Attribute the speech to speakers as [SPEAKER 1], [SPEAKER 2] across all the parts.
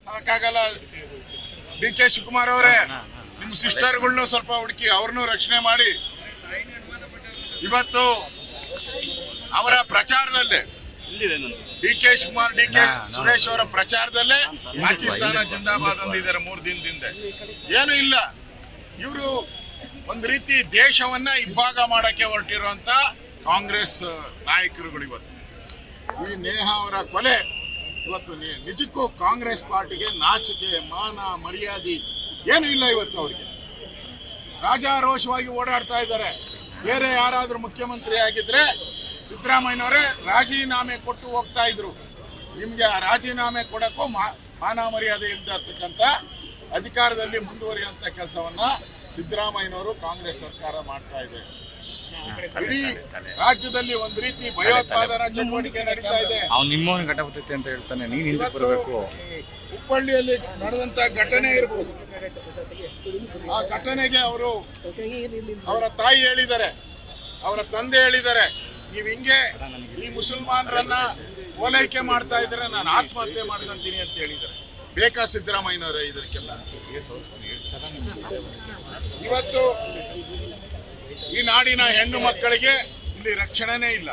[SPEAKER 1] ಅದಕ್ಕಾಗಲ್ಲ. D K Shivakumar ಅವರೇ, ನಿಮ್ಮ ಸಿಸ್ಟರ್ಗಳನ್ನೂ ಸ್ವಲ್ಪ ಹುಡುಕಿ ಅವ್ರನ್ನೂ ರಕ್ಷಣೆ ಮಾಡಿ. ಇವತ್ತು ಅವರ ಪ್ರಚಾರದಲ್ಲೇ D K Shivakumar, D K Suresh ಅವರ ಪ್ರಚಾರದಲ್ಲೇ ಪಾಕಿಸ್ತಾನ ಜಿಂದಾಬಾದ್ ಅಂದಿದ್ದಾರೆ 3 ದಿನದಿಂದ. ಏನು ಇಲ್ಲ, ಇವರು ಒಂದು ರೀತಿ ದೇಶವನ್ನ ಇಬ್ಬಾಗ ಮಾಡಕ್ಕೆ ಹೊರಟಿರುವಂತ ಕಾಂಗ್ರೆಸ್ ನಾಯಕರುಗಳು. ಇವತ್ತು ಈ ನೇಹಾ ಅವರ ಕೊಲೆ ಇವತ್ತು ನಿಜಕ್ಕೂ ಕಾಂಗ್ರೆಸ್ ಪಾರ್ಟಿಗೆ ನಾಚಿಕೆ, ಮಾನ, ಮರ್ಯಾದೆ ಏನು ಇಲ್ಲ. ಇವತ್ತು ಅವರಿಗೆ ರಾಜಾರೋಷವಾಗಿ ಓಡಾಡ್ತಾ ಇದ್ದಾರೆ. ಬೇರೆ ಯಾರಾದ್ರೂ ಮುಖ್ಯಮಂತ್ರಿ ಆಗಿದ್ರೆ ಸಿದ್ದರಾಮಯ್ಯನವರೇ ರಾಜೀನಾಮೆ ಕೊಟ್ಟು ಹೋಗ್ತಾ ಇದ್ರು. ನಿಮ್ಗೆ ಆ ರಾಜೀನಾಮೆ ಕೊಡಕ್ಕೂ ಮಾನ ಮರ್ಯಾದೆ ಇಲ್ಲದಕ್ಕಂತ ಅಧಿಕಾರದಲ್ಲಿ ಮುಂದುವರಿಯುವಂತ ಕೆಲಸವನ್ನ ಸಿದ್ದರಾಮಯ್ಯನವರು ಕಾಂಗ್ರೆಸ್ ಸರ್ಕಾರ ಮಾಡ್ತಾ ಇದೆ. ಇಡೀ ರಾಜ್ಯದಲ್ಲಿ ಒಂದು ರೀತಿ ಭಯೋತ್ಪಾದನಾ ಚಟುವಟಿಕೆ ನಡೀತಾ ಇದೆ. ಹುಬ್ಬಳ್ಳಿಯಲ್ಲಿ ನಡೆದಂತ ಘಟನೆ ಇರ್ಬೋದು, ಆ ಘಟನೆಗೆ ಅವರ ತಾಯಿ ಹೇಳಿದ್ದಾರೆ, ಅವರ ತಂದೆ ಹೇಳಿದ್ದಾರೆ, ನೀವು ಹಿಂಗೆ ಈ ಮುಸಲ್ಮಾನರನ್ನ ಓಲೈಕೆ ಮಾಡ್ತಾ ಇದ್ರೆ ನಾನು ಆತ್ಮಹತ್ಯೆ ಮಾಡ್ಕೊಂತೀನಿ ಅಂತ ಹೇಳಿದ್ದಾರೆ. ಬೇಕಾ ಸಿದ್ದರಾಮಯ್ಯನವರೇ ಇದಕ್ಕೆಲ್ಲ? ಇವತ್ತು ಈ ನಾಡಿನ ಹೆಣ್ಣು ಮಕ್ಕಳಿಗೆ ಇಲ್ಲಿ ರಕ್ಷಣೆನೇ ಇಲ್ಲ.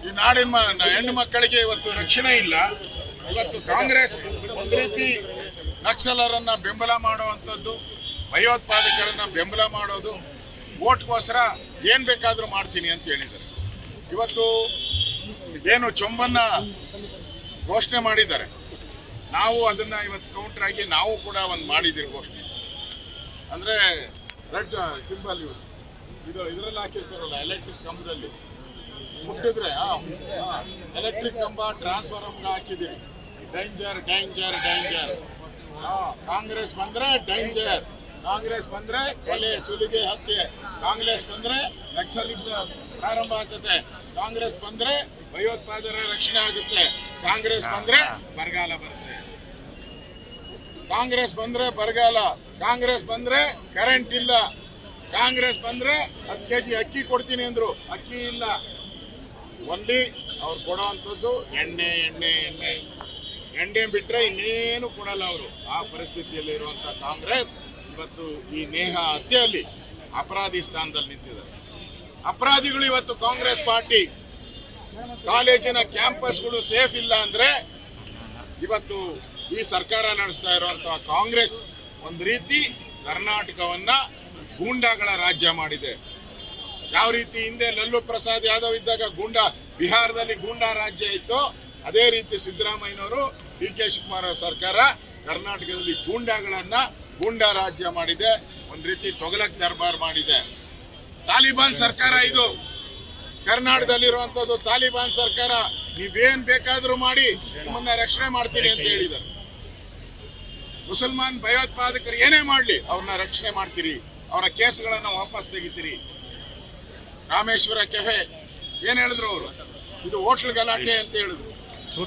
[SPEAKER 1] ಈ ನಾಡಿನ ಹೆಣ್ಣು ಮಕ್ಕಳಿಗೆ ಇವತ್ತು ರಕ್ಷಣೆ ಇಲ್ಲ. ಇವತ್ತು ಕಾಂಗ್ರೆಸ್ ಒಂದು ರೀತಿ ನಕ್ಸಲರನ್ನ ಬೆಂಬಲ ಮಾಡುವಂಥದ್ದು, ಭಯೋತ್ಪಾದಕರನ್ನ ಬೆಂಬಲ ಮಾಡೋದು, ವೋಟ್ಗೋಸ್ಕರ ಏನ್ ಬೇಕಾದ್ರೂ ಮಾಡ್ತೀನಿ ಅಂತ ಹೇಳಿದ್ದಾರೆ. ಇವತ್ತು ಏನು ಚೊಂಬನ್ನ ಘೋಷಣೆ ಮಾಡಿದ್ದಾರೆ, ನಾವು ಅದನ್ನ ಇವತ್ತು ಕೌಂಟರ್ ಆಗಿ ನಾವು ಕೂಡ ಒಂದು ಮಾಡಿದ್ದೀರಿ ಘೋಷಣೆ. ಅಂದ್ರೆ ರೆಡ್ ಸಿಂಬಲ್ ಇದರಲ್ಲಿ ಹಾಕಿರ್ತಾರಲ್ಲ, ಎಲೆಕ್ಟ್ರಿಕ್ ಕಂಬದಲ್ಲಿ ಮುಟ್ಟಿದ್ರೆ ಎಲೆಕ್ಟ್ರಿಕ್ ಕಂಬ ಟ್ರಾನ್ಸ್ಫಾರ್ಮರ್ ಹಾಕಿದ್ದೀರಿ. Danger danger danger. ಕಾಂಗ್ರೆಸ್ ಬಂದ್ರೆ ಡೇಂಜರ್, ಕಾಂಗ್ರೆಸ್ ಬಂದ್ರೆ ಕೊಲೆ, ಸುಲಿಗೆ, ಹತ್ಯೆ, ಕಾಂಗ್ರೆಸ್ ಬಂದ್ರೆ ನಕ್ಸಲಿಟ್ ಪ್ರಾರಂಭ ಆಗ್ತದೆ, ಕಾಂಗ್ರೆಸ್ ಬಂದ್ರೆ ಭಯೋತ್ಪಾದನೆ ರಕ್ಷಣೆ ಆಗುತ್ತೆ, ಕಾಂಗ್ರೆಸ್ ಬಂದ್ರೆ ಬರಗಾಲ ಬರುತ್ತೆ, ಕಾಂಗ್ರೆಸ್ ಬಂದ್ರೆ ಬರಗಾಲ, ಕಾಂಗ್ರೆಸ್ ಬಂದ್ರೆ ಕರೆಂಟ್ ಇಲ್ಲ, ಕಾಂಗ್ರೆಸ್ ಬಂದ್ರೆ 10 kg ಅಕ್ಕಿ ಕೊಡ್ತೀನಿ ಅಂದ್ರು, ಅಕ್ಕಿ ಇಲ್ಲ. ಒನ್ಲಿ ಅವ್ರು ಕೊಡೋವಂಥದ್ದು ಎಣ್ಣೆ ಎಣ್ಣೆ ಎಣ್ಣೆ ಎಣ್ಣೆ ಬಿಟ್ರೆ ಇನ್ನೇನು ಕೊಡಲ್ಲ ಅವರು. ಆ ಪರಿಸ್ಥಿತಿಯಲ್ಲಿ ಇರುವಂತ ಕಾಂಗ್ರೆಸ್ ಇವತ್ತು ಈ ನೇಹಾ ಹತ್ಯೆಯಲ್ಲಿ ಅಪರಾಧಿ ಸ್ಥಾನದಲ್ಲಿ ನಿಂತಿದ್ದಾರೆ. ಅಪರಾಧಿಗಳು ಇವತ್ತು ಕಾಂಗ್ರೆಸ್ ಪಾರ್ಟಿ. ಕಾಲೇಜಿನ ಕ್ಯಾಂಪಸ್ಗಳು ಸೇಫ್ ಇಲ್ಲ ಅಂದ್ರೆ ಇವತ್ತು ಈ ಸರ್ಕಾರ ನಡೆಸ್ತಾ ಇರುವಂತಹ ಕಾಂಗ್ರೆಸ್ ಒಂದು ರೀತಿ ಕರ್ನಾಟಕವನ್ನ ಗೂಂಡಾಗಳ ರಾಜ್ಯ ಮಾಡಿದೆ. ಯಾವ ರೀತಿ ಹಿಂದೆ ಲಲ್ಲು ಪ್ರಸಾದ್ ಯಾದವ್ ಇದ್ದಾಗ ಬಿಹಾರದಲ್ಲಿ ಗೂಂಡಾ ರಾಜ್ಯ ಇತ್ತು, ಅದೇ ರೀತಿ ಸಿದ್ದರಾಮಯ್ಯನವರು, ಡಿ ಕೆ ಶಿವಕುಮಾರ್ ಸರ್ಕಾರ ಕರ್ನಾಟಕದಲ್ಲಿ ಗೂಂಡಾ ರಾಜ್ಯ ಮಾಡಿದೆ. ಒಂದ್ ರೀತಿ ತೊಗಲಕ್ ದರ್ಬಾರ್ ಮಾಡಿದೆ. ತಾಲಿಬಾನ್ ಸರ್ಕಾರ ಇದು. ಕರ್ನಾಟಕದಲ್ಲಿರುವಂತದ್ದು ತಾಲಿಬಾನ್ ಸರ್ಕಾರ. ನೀವೇನ್ ಬೇಕಾದ್ರೂ ಮಾಡಿ ನಿಮ್ಮನ್ನ ರಕ್ಷಣೆ ಮಾಡ್ತೀನಿ ಅಂತ ಹೇಳಿದ್ದಾರೆ. ಮುಸಲ್ಮಾನ್ ಭಯೋತ್ಪಾದಕರು ಏನೇ ಮಾಡ್ಲಿ ಅವ್ರನ್ನ ರಕ್ಷಣೆ ಮಾಡ್ತೀರಿ, ಅವರ ಕೇಸ್ಗಳನ್ನ ವಾಪಸ್ ತೆಗಿತೀರಿ. ರಾಮೇಶ್ವರ ಕೆಫೆ ಏನ್ ಹೇಳಿದ್ರು ಅವರು? ಇದು ಹೋಟ್ಲ್ ಗಲಾಟೆ ಅಂತ ಹೇಳಿದ್ರು.